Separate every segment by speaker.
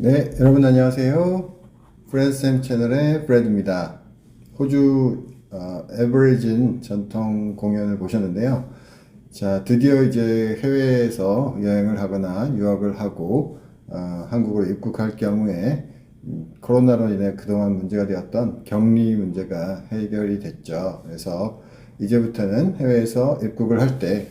Speaker 1: 네, 여러분 안녕하세요. 프레드쌤 채널의 프레드입니다. 호주 에버리진 전통 공연을 보셨는데요. 자, 드디어 이제 해외에서 여행을 하거나 유학을 하고 한국으로 입국할 경우에 코로나로 인해 그동안 문제가 되었던 격리 문제가 해결이 됐죠. 그래서 이제부터는 해외에서 입국을 할 때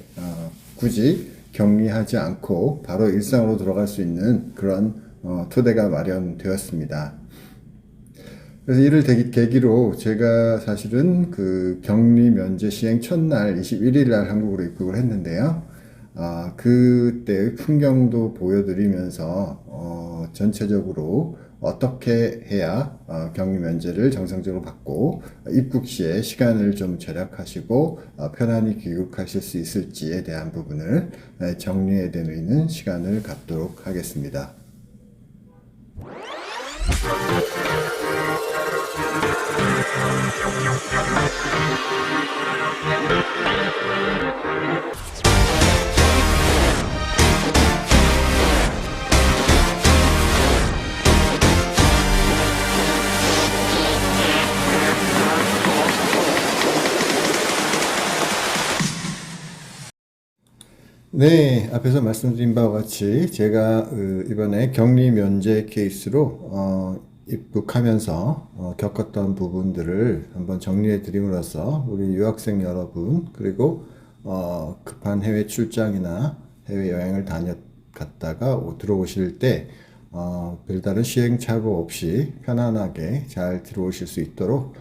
Speaker 1: 굳이 격리하지 않고 바로 일상으로 돌아갈 수 있는 그런 토대가 마련되었습니다. 그래서 이를 계기로 제가 사실은 그 격리 면제 시행 첫날 21일 날 한국으로 입국을 했는데요. 그때의 풍경도 보여드리면서 전체적으로 어떻게 해야 격리 면제를 정상적으로 받고 입국 시에 시간을 좀 절약하시고 편안히 귀국하실 수 있을지에 대한 부분을 정리해 드리는 시간을 갖도록 하겠습니다. 네, 앞에서 말씀드린 바와 같이 제가 이번에 격리 면제 케이스로 입국하면서 겪었던 부분들을 한번 정리해 드림으로써 우리 유학생 여러분 그리고 급한 해외 출장이나 해외 여행을 갔다가 들어오실 때 별다른 시행착오 없이 편안하게 잘 들어오실 수 있도록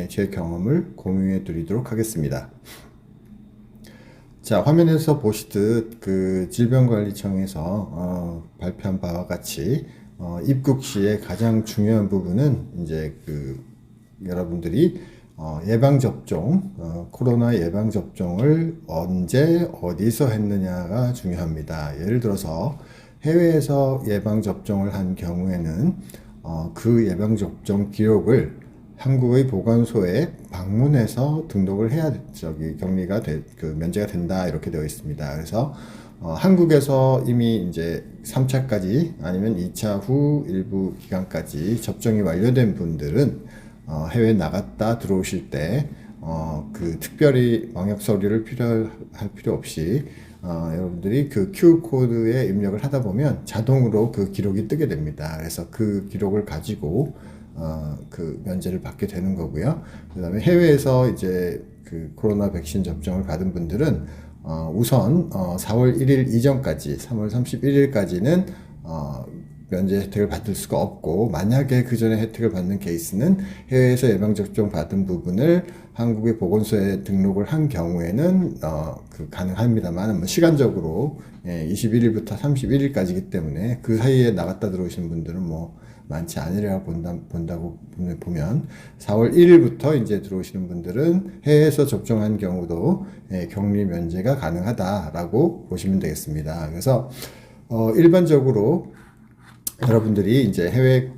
Speaker 1: 제 경험을 공유해 드리도록 하겠습니다. 자, 화면에서 보시듯 그 질병관리청에서 발표한 바와 같이 입국 시에 가장 중요한 부분은 이제 그 여러분들이 예방접종, 코로나 예방접종을 언제 어디서 했느냐가 중요합니다. 예를 들어서 해외에서 예방접종을 한 경우에는 그 예방접종 기록을 한국의 보건소에 방문해서 등록을 해야 격리가 면제가 된다 이렇게 되어 있습니다. 그래서 한국에서 이미 이제 3차까지 아니면 2차 후 일부 기간까지 접종이 완료된 분들은 해외 나갔다 들어오실 때 그 특별히 방역 서류를 할 필요 없이 여러분들이 그 Q코드에 입력을 하다 보면 자동으로 그 기록이 뜨게 됩니다. 그래서 그 기록을 가지고 그 면제를 받게 되는 거고요. 그 다음에 해외에서 이제 그 코로나 백신 접종을 받은 분들은 우선 4월 1일 이전까지 3월 31일까지는 면제 혜택을 받을 수가 없고, 만약에 그 전에 혜택을 받는 케이스는 해외에서 예방접종 받은 부분을 한국의 보건소에 등록을 한 경우에는 가능합니다만, 뭐 시간적으로 21일부터 31일까지이기 때문에 그 사이에 나갔다 들어오시는 분들은 뭐 많지 않으리라 본다고 보면 4월 1일부터 이제 들어오시는 분들은 해외에서 접종한 경우도 격리 면제가 가능하다라고 보시면 되겠습니다. 그래서 일반적으로 여러분들이 이제 해외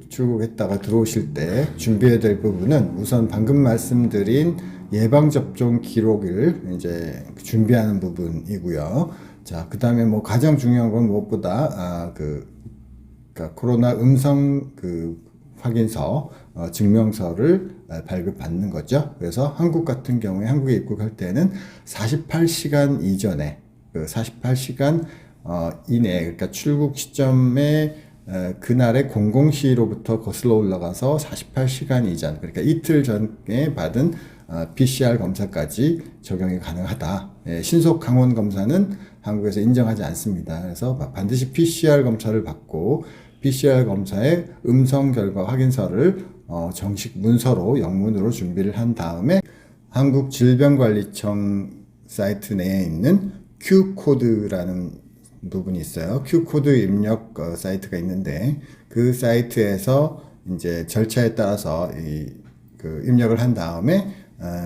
Speaker 1: 출국했다가 들어오실 때 준비해야 될 부분은 우선 방금 말씀드린 예방접종 기록을 이제 준비하는 부분이고요. 자, 그 다음에 뭐 가장 중요한 건 무엇보다 그러니까 코로나 음성 확인서, 증명서를 발급받는 거죠. 그래서 한국 같은 경우에 한국에 입국할 때는 48시간 이전에 48시간 이내, 그러니까 출국 시점에 그날의 00시로부터 거슬러 올라가서 48시간 이전, 그러니까 이틀 전에 받은 PCR 검사까지 적용이 가능하다. 신속 항원 검사는 한국에서 인정하지 않습니다. 그래서 반드시 PCR 검사를 받고 PCR 검사의 음성 결과 확인서를 정식 문서로 영문으로 준비를 한 다음에 한국 질병관리청 사이트 내에 있는 Q코드라는 부분이 있어요. Q코드 입력 사이트가 있는데 그 사이트에서 이제 절차에 따라서 입력을 한 다음에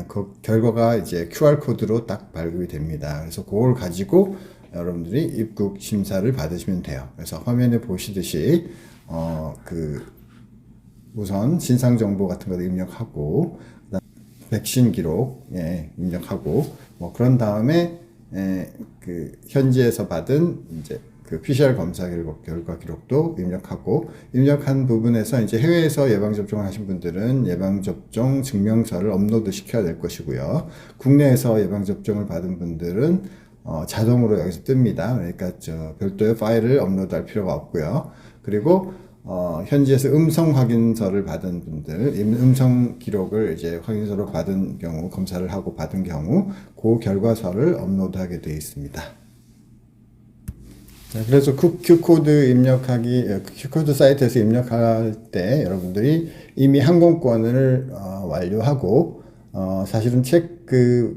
Speaker 1: 그 결과가 이제 QR코드로 딱 발급이 됩니다. 그래서 그걸 가지고 여러분들이 입국 심사를 받으시면 돼요. 그래서 화면에 보시듯이 우선 신상 정보 같은 것도 입력하고 백신 기록 입력하고 뭐 그런 다음에 현지에서 받은 이제 그 PCR 검사 결과 기록도 입력하고, 입력한 부분에서 이제 해외에서 예방접종을 하신 분들은 예방접종 증명서를 업로드 시켜야 될 것이고요. 국내에서 예방접종을 받은 분들은 자동으로 여기서 뜹니다. 그러니까 별도의 파일을 업로드할 필요가 없고요. 그리고 현지에서 음성 확인서를 받은 분들, 음성 기록을 이제 확인서로 받은 경우, 검사를 하고 받은 경우, 그 결과서를 업로드하게 되어 있습니다. 자, 그래서 Q코드 입력하기, Q코드 사이트에서 입력할 때 여러분들이 이미 항공권을 완료하고, 사실은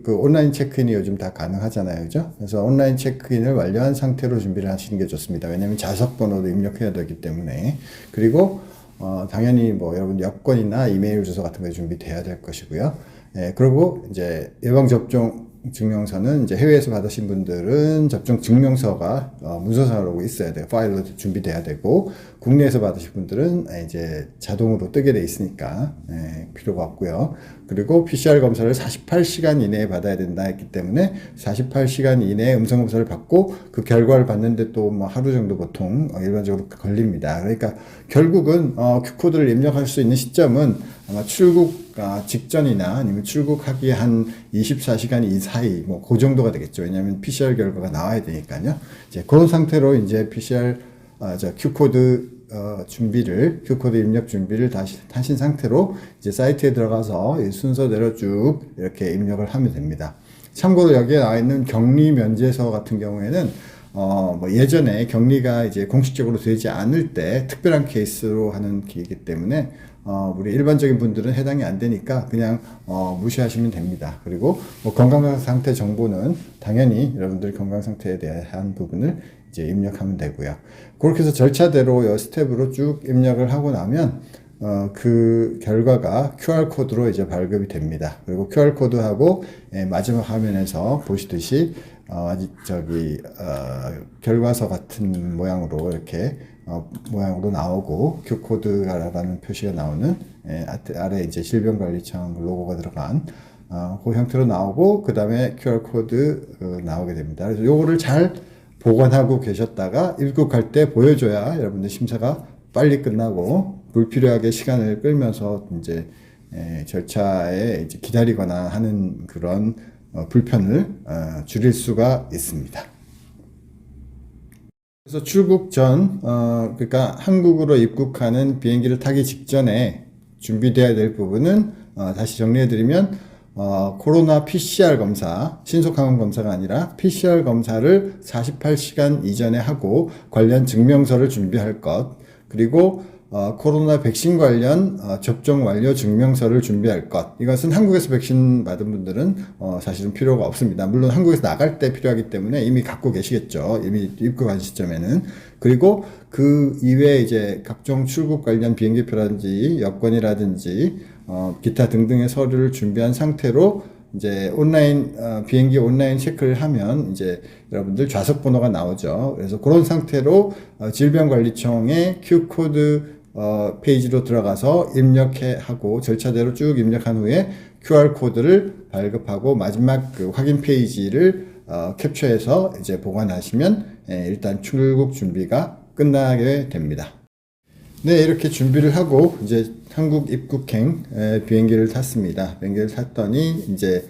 Speaker 1: 온라인 체크인이 요즘 다 가능하잖아요. 그죠? 그래서 온라인 체크인을 완료한 상태로 준비를 하시는 게 좋습니다. 왜냐면 좌석 번호도 입력해야 되기 때문에. 그리고, 당연히 뭐 여러분 여권이나 이메일 주소 같은 게 준비돼야 될 것이고요. 예, 그리고 이제 예방접종 증명서는 이제 해외에서 받으신 분들은 접종 증명서가 문서상으로 있어야 돼요. 파일로 준비돼야 되고, 국내에서 받으신 분들은 이제 자동으로 뜨게 돼 있으니까 필요가 없고요. 그리고 PCR 검사를 48시간 이내에 받아야 된다 했기 때문에 48시간 이내에 음성 검사를 받고 그 결과를 받는데 또 뭐 하루 정도 보통 일반적으로 걸립니다. 그러니까 결국은 Q코드를 입력할 수 있는 시점은 아마 출국 직전이나 아니면 출국하기 한 24시간 이 사이 뭐 그 정도가 되겠죠. 왜냐하면 PCR 결과가 나와야 되니까요. 이제 그런 상태로 이제 Q코드 Q코드 입력 준비를 다시 하신 상태로 이제 사이트에 들어가서 이 순서대로 쭉 이렇게 입력을 하면 됩니다. 참고로 여기에 나와 있는 격리 면제서 같은 경우에는 뭐 예전에 격리가 이제 공식적으로 되지 않을 때 특별한 케이스로 하는 기이기 때문에 우리 일반적인 분들은 해당이 안 되니까 그냥 무시하시면 됩니다. 그리고 뭐 건강 상태 정보는 당연히 여러분들 건강 상태에 대한 부분을 이제 입력하면 되고요. 그렇게 해서 절차대로 이 스텝으로 쭉 입력을 하고 나면 그 결과가 QR코드로 이제 발급이 됩니다. 그리고 QR코드하고 마지막 화면에서 보시듯이 결과서 같은 모양으로 이렇게 모양으로 나오고 Q코드라는 표시가 나오는 아래 이제 질병관리청 로고가 들어간 그 형태로 나오고, 그 다음에 QR코드 나오게 됩니다. 그래서 요거를 잘 보관하고 계셨다가 입국할 때 보여줘야 여러분들 심사가 빨리 끝나고 불필요하게 시간을 끌면서 이제 절차에 이제 기다리거나 하는 그런 불편을 줄일 수가 있습니다. 그래서 출국 전, 그러니까 한국으로 입국하는 비행기를 타기 직전에 준비되어야 될 부분은 다시 정리해드리면 코로나 PCR 검사, 신속항원 검사가 아니라 PCR 검사를 48시간 이전에 하고 관련 증명서를 준비할 것, 그리고 코로나 백신 관련 접종 완료 증명서를 준비할 것. 이것은 한국에서 백신 받은 분들은 사실은 필요가 없습니다. 물론 한국에서 나갈 때 필요하기 때문에 이미 갖고 계시겠죠. 이미 입국한 시점에는. 그리고 그 이외에 이제 각종 출국 관련 비행기표라든지 여권이라든지 기타 등등의 서류를 준비한 상태로 이제 비행기 온라인 체크를 하면 이제 여러분들 좌석 번호가 나오죠. 그래서 그런 상태로 질병관리청의 Q코드 페이지로 들어가서 하고 절차대로 쭉 입력한 후에 QR코드를 발급하고 마지막 그 확인 페이지를 캡처해서 이제 보관하시면 일단 출국 준비가 끝나게 됩니다. 네, 이렇게 준비를 하고 이제 한국 입국행 비행기를 탔습니다. 비행기를 탔더니 이제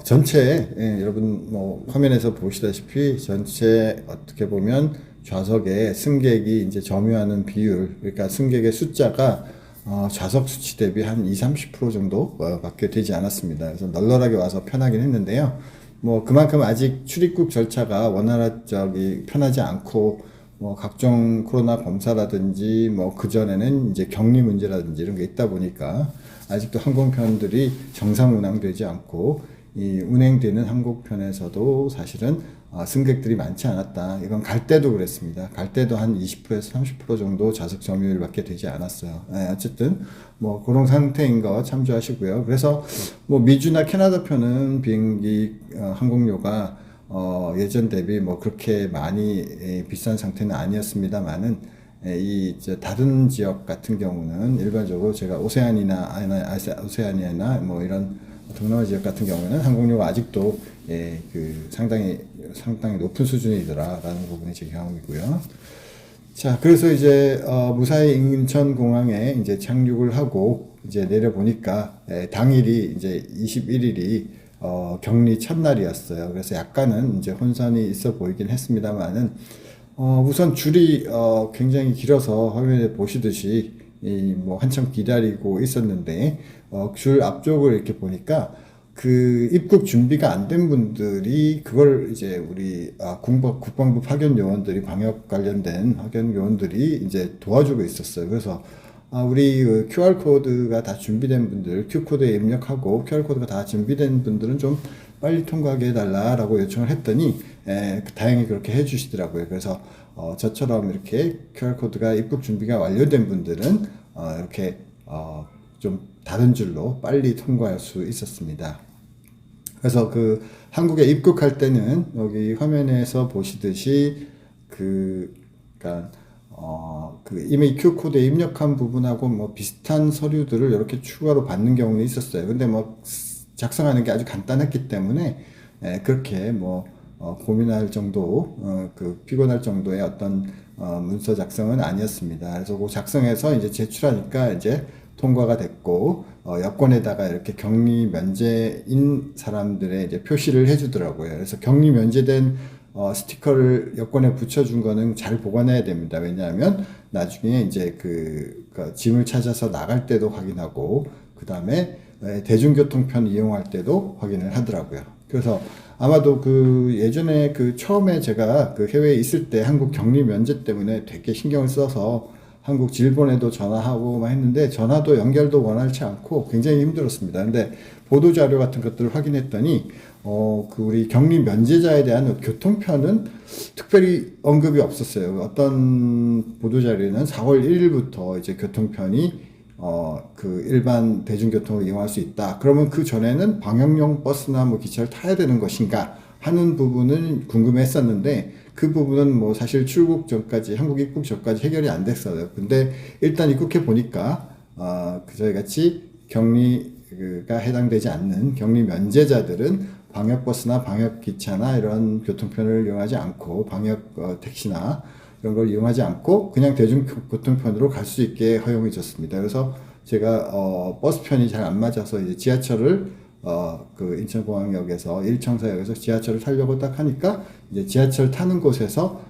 Speaker 1: 전체 여러분 뭐 화면에서 보시다시피 전체 어떻게 보면 좌석에 승객이 이제 점유하는 비율, 그러니까 승객의 숫자가 좌석 수치 대비 한 20-30% 정도 밖에 되지 않았습니다. 그래서 널널하게 와서 편하긴 했는데요. 뭐 그만큼 아직 출입국 절차가 편하지 않고 뭐 각종 코로나 검사라든지 뭐 그전에는 이제 격리 문제라든지 이런 게 있다 보니까 아직도 항공편들이 정상 운항되지 않고 이 운행되는 항공편에서도 사실은 승객들이 많지 않았다. 이건 갈 때도 그랬습니다. 갈 때도 한 20%에서 30% 정도 좌석 점유율밖에 되지 않았어요. 어쨌든 뭐 그런 상태인 거 참조하시고요. 그래서 뭐 미주나 캐나다 편은 비행기 항공료가 예전 대비 뭐 그렇게 많이 비싼 상태는 아니었습니다만은 다른 지역 같은 경우는 일반적으로 제가 오세아니아나 뭐 이런 동남아 지역 같은 경우는 항공료가 아직도 상당히 상당히 높은 수준이더라라는 부분이 제 경험이고요. 자, 그래서 이제 무사히 인천공항에 이제 착륙을 하고 이제 내려보니까 당일이 이제 21일이 격리 첫날이었어요. 그래서 약간은 이제 혼선이 있어 보이긴 했습니다만은 우선 줄이 굉장히 길어서 화면에 보시듯이 뭐 한참 기다리고 있었는데 줄 앞쪽을 이렇게 보니까 그 입국 준비가 안 된 분들이 그걸 이제 우리 국방부 파견 요원들이 방역 관련된 파견 요원들이 이제 도와주고 있었어요. 그래서 우리 그 QR 코드가 다 준비된 분들, Q 코드에 입력하고 QR 코드가 다 준비된 분들은 좀 빨리 통과하게 해달라라고 요청을 했더니 다행히 그렇게 해주시더라고요. 그래서 저처럼 이렇게 QR 코드가 입국 준비가 완료된 분들은 이렇게 좀 다른 줄로 빨리 통과할 수 있었습니다. 그래서 그 한국에 입국할 때는 여기 화면에서 보시듯이 그러니까 이미 Q코드에 입력한 부분하고 뭐 비슷한 서류들을 이렇게 추가로 받는 경우는 있었어요. 근데 뭐 작성하는 게 아주 간단했기 때문에 그렇게 뭐 고민할 정도, 피곤할 정도의 어떤 문서 작성은 아니었습니다. 그래서 그 작성해서 이제 제출하니까 이제 통과가 됐고 여권에다가 이렇게 격리 면제인 사람들의 이제 표시를 해주더라고요. 그래서 격리 면제된 스티커를 여권에 붙여준 거는 잘 보관해야 됩니다. 왜냐하면 나중에 이제 그 짐을 찾아서 나갈 때도 확인하고 그 다음에 대중교통편 이용할 때도 확인을 하더라고요. 그래서 아마도 그 예전에 그 처음에 제가 그 해외에 있을 때 한국 격리 면제 때문에 되게 신경을 써서 한국 질본에도 전화하고 막 했는데 전화도 연결도 원활치 않고 굉장히 힘들었습니다. 근데 보도자료 같은 것들을 확인했더니 그 우리 격리 면제자에 대한 교통편은 특별히 언급이 없었어요. 어떤 보도자료는 4월 1일부터 이제 교통편이 그 일반 대중교통을 이용할 수 있다. 그러면 그 전에는 방역용 버스나 뭐 기차를 타야 되는 것인가 하는 부분은 궁금했었는데 그 부분은 뭐 사실 출국 전까지, 한국 입국 전까지 해결이 안 됐어요. 근데 일단 입국해 보니까 저희 같이 격리가 해당되지 않는 격리 면제자들은 방역버스나 방역기차나 이런 교통편을 이용하지 않고 방역 택시나 이런 걸 이용하지 않고 그냥 대중교통편으로 갈 수 있게 허용해 줬습니다. 그래서 제가 버스편이 잘 안 맞아서 이제 지하철을 그 인천공항역에서 일청사역에서 지하철을 타려고 딱 하니까 이제 지하철 타는 곳에서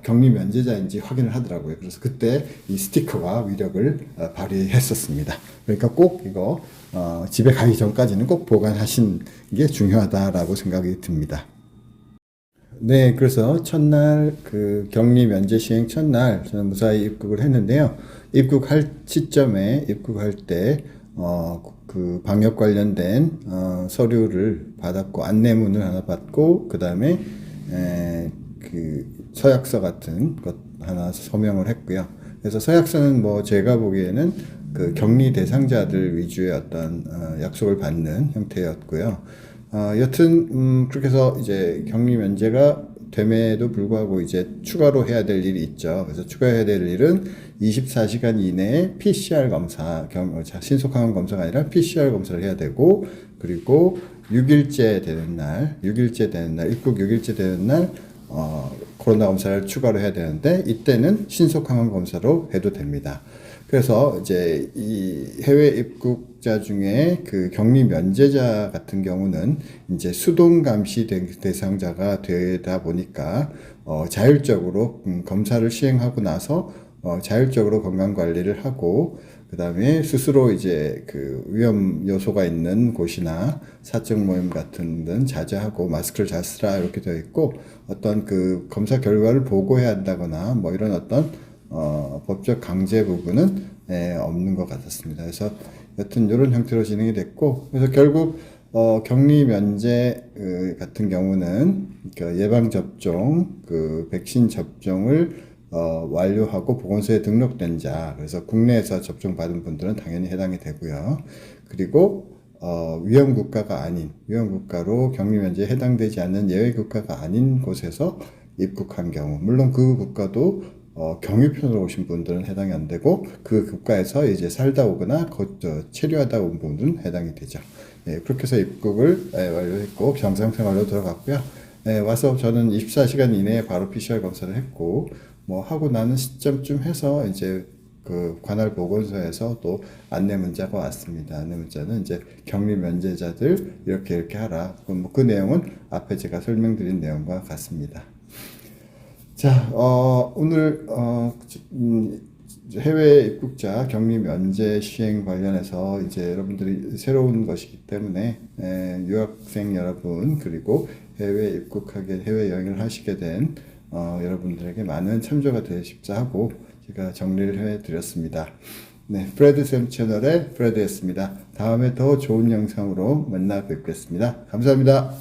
Speaker 1: 격리 면제자인지 확인을 하더라고요. 그래서 그때 이 스티커가 위력을 발휘했었습니다. 그러니까 꼭 이거 집에 가기 전까지는 꼭 보관하시는 게 중요하다라고 생각이 듭니다. 네, 그래서 첫날 그 격리 면제 시행 첫날 저는 무사히 입국을 했는데요. 입국할 시점에 입국할 때 그 방역 관련된 서류를 받았고 안내문을 하나 받고 그 다음에 그 서약서 같은 것 하나 서명을 했고요. 그래서 서약서는 뭐 제가 보기에는 그 격리 대상자들 위주의 어떤 약속을 받는 형태였고요. 여튼 그렇게 해서 이제 격리 면제가 됨에도 불구하고 이제 추가로 해야 될 일이 있죠. 그래서 추가해야 될 일은 24시간 이내에 PCR 검사, 신속항원 검사가 아니라 PCR 검사를 해야 되고, 그리고 6일째 되는 날, 입국 6일째 되는 날, 코로나 검사를 추가로 해야 되는데, 이때는 신속항원 검사로 해도 됩니다. 그래서 이제 이 해외 입국자 중에 그 격리 면제자 같은 경우는 이제 수동 감시 대상자가 되다 보니까 자율적으로 검사를 시행하고 나서 자율적으로 건강 관리를 하고 그다음에 스스로 이제 그 위험 요소가 있는 곳이나 사적 모임 같은 데는 자제하고 마스크를 잘 쓰라 이렇게 되어 있고 어떤 그 검사 결과를 보고해야 한다거나 뭐 이런 어떤 법적 강제 부분은 없는 것 같았습니다. 그래서 여튼 이런 형태로 진행이 됐고, 그래서 결국 격리 면제 같은 경우는 그 예방 접종, 그 백신 접종을 완료하고 보건소에 등록된 자, 그래서 국내에서 접종 받은 분들은 당연히 해당이 되고요. 그리고 위험 국가가 아닌 위험 국가로 격리 면제에 해당되지 않는 예외 국가가 아닌 곳에서 입국한 경우, 물론 그 국가도 경유편으로 오신 분들은 해당이 안 되고 그 국가에서 이제 살다 오거나 체류하다 온 분들은 해당이 되죠. 그렇게 해서 입국을 완료했고 정상생활로 들어갔고요. 와서 저는 24시간 이내에 바로 PCR 검사를 했고, 뭐 하고 나는 시점쯤 해서 이제 그 관할 보건소에서 또 안내 문자가 왔습니다. 안내 문자는 이제 격리 면제자들 이렇게 하라. 그 내용은 앞에 제가 설명드린 내용과 같습니다. 자, 오늘 해외 입국자 격리 면제 시행 관련해서 이제 여러분들이 새로운 것이기 때문에 유학생 여러분 그리고 해외 입국하게 해외 여행을 하시게 된 여러분들에게 많은 참조가 되십사 하고 제가 정리를 해드렸습니다. 네, 프레드 쌤 채널의 프레드였습니다. 다음에 더 좋은 영상으로 만나 뵙겠습니다. 감사합니다.